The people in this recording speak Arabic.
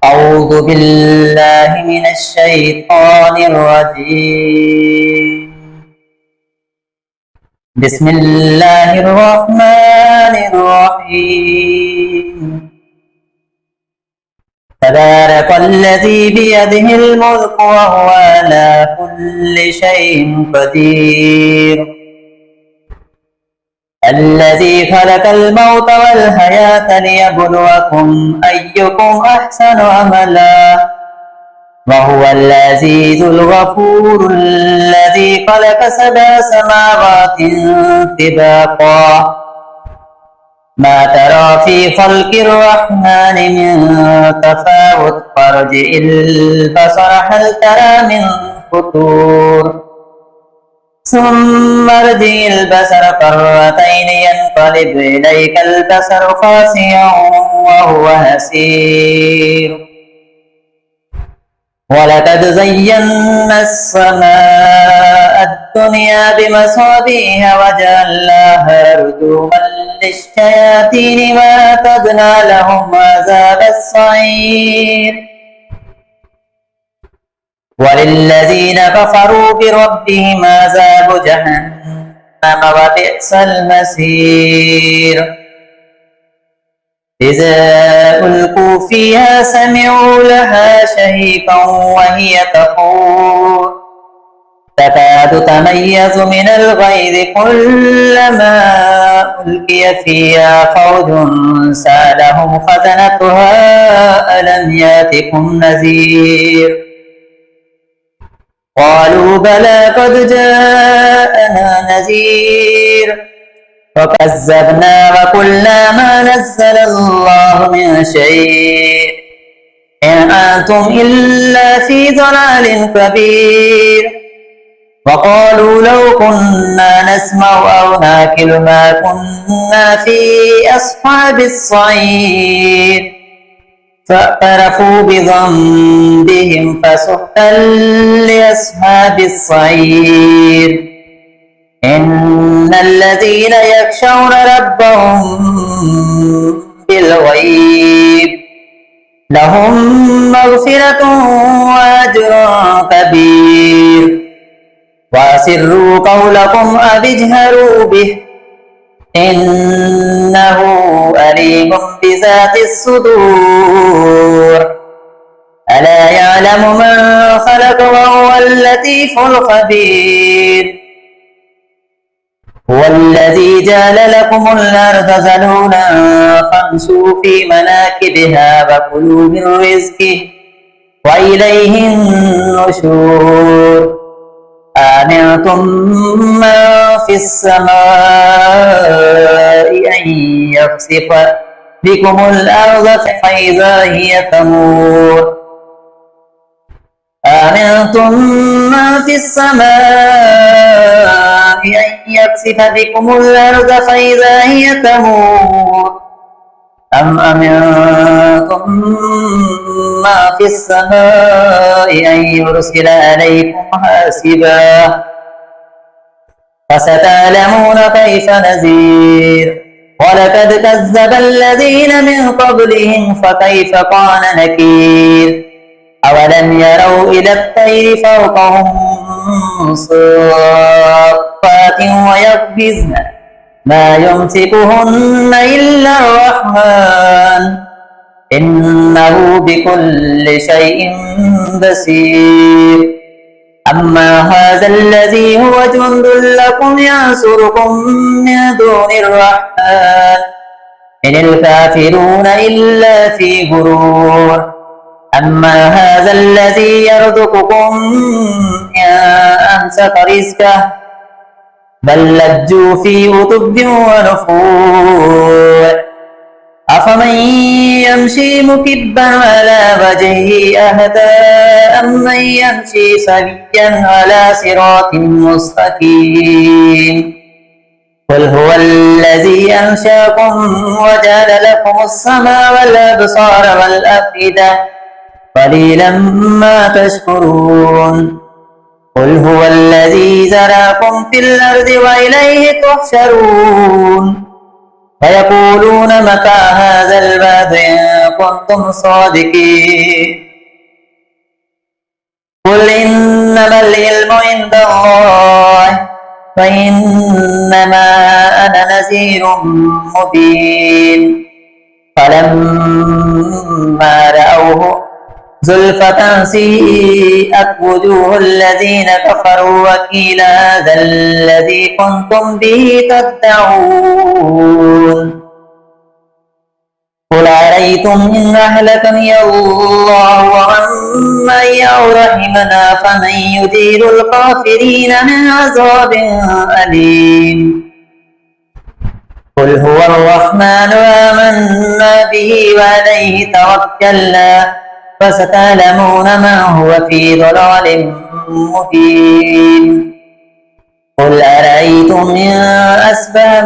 أعوذ بالله من الشيطان الرجيم. بسم الله الرحمن الرحيم. تبارك الذي بيده الملك وهو على كل شيء قدير. الذي خلق الموت والحياة ليبلوكم أيكم أحسن عملا وهو العزيز الغفور الذي خلق 7 سماوات طباقا ما ترى في خلق الرحمن من تفاوت فارجع البصر هل ترى من فطور ثم ارجع البصر كرتين ينقلب إليك البصر خاسئا وهو حسير. ولقد زينا السماء الدنيا بمصابيح وجعلناها رجوما للشياطين وأعتدنا لهم عذاب السعير. وللذين كفروا بربهم عذاب جهنم وبئس المصير. إذا ألقوا فيها سمعوا لها شهيقا وهي تفور تكاد تميز من الغيظ كلما ألقي فيها فوج سألهم خزنتها ألم يأتكم نذير قالوا بلى قد جاءنا نذير فكذبنا وقلنا ما نزل الله من شيء إن أنتم إلا في ضلال كبير. وقالوا لو كنا نسمع أو ناكل ما كنا في أصحاب الصعير فاعترفوا بذنبهم فسحقا لأصحاب الصعير. إن الذين يخشون ربهم بالغيب لهم مغفرة وأجر كبير. وأسروا قولكم أو اجهروا به إنه عليم بذات الصدور. ألا يعلم من خلق وهو اللطيف الخبير. هو الذي جعل لكم الأرض ذلولا فامشوا في مناكبها وكلوا من رزقه وإليه النشور. أأمنتم من في السماء أن يخسف بكم الأرض فإذا هي تمور. أأمنتم من في السماء أن يخسف بكم الأرض فإذا هي تمور أم أمنتم ما في السماء أن يرسل عليكم حاسبا فستعلمون كيف نذير. ولقد كذب الذين من قبلهم فكيف كان نكير. أولم يروا إلى الطير فوقهم صافات ويقبضن ما يمسكهن إلا الرحمن إنه بكل شيء بصير. أما هذا الذي هو جند لكم ينصركم من دون الرحمن إن الكافرون إلا في غرور. أما هذا الذي يرزقكم إن أمسك رزقه بل لجوا في عتب ونفور. أفمن يمشي مكبا على وجهه أهدى أمن يمشي سويا على صراط مستقيم. قل هو الذي أنشأكم وجعل لكم السمع والأبصار والأفئدة قليلا ما تشكرون. قل هو الذي زرعكم في الأرض وإليه تحشرون. فيقولون متى هذا البعث إن كنتم صادقين قل إنما العلم عند الله فإنما أنا نذير مبين فلما رأوه زلفة سيئت وجوه الذين كفروا وقيل هذا الذي كنتم به تدعون قل أرأيتم إن أهلكني الله ومن معي أو رحمنا فمن يجير الكافرين من عذاب أليم قل هو الرحمن آمنا به وعليه توكلنا فستعلمون ما هو في ضلال مبين قل أرأيتم إن أصبح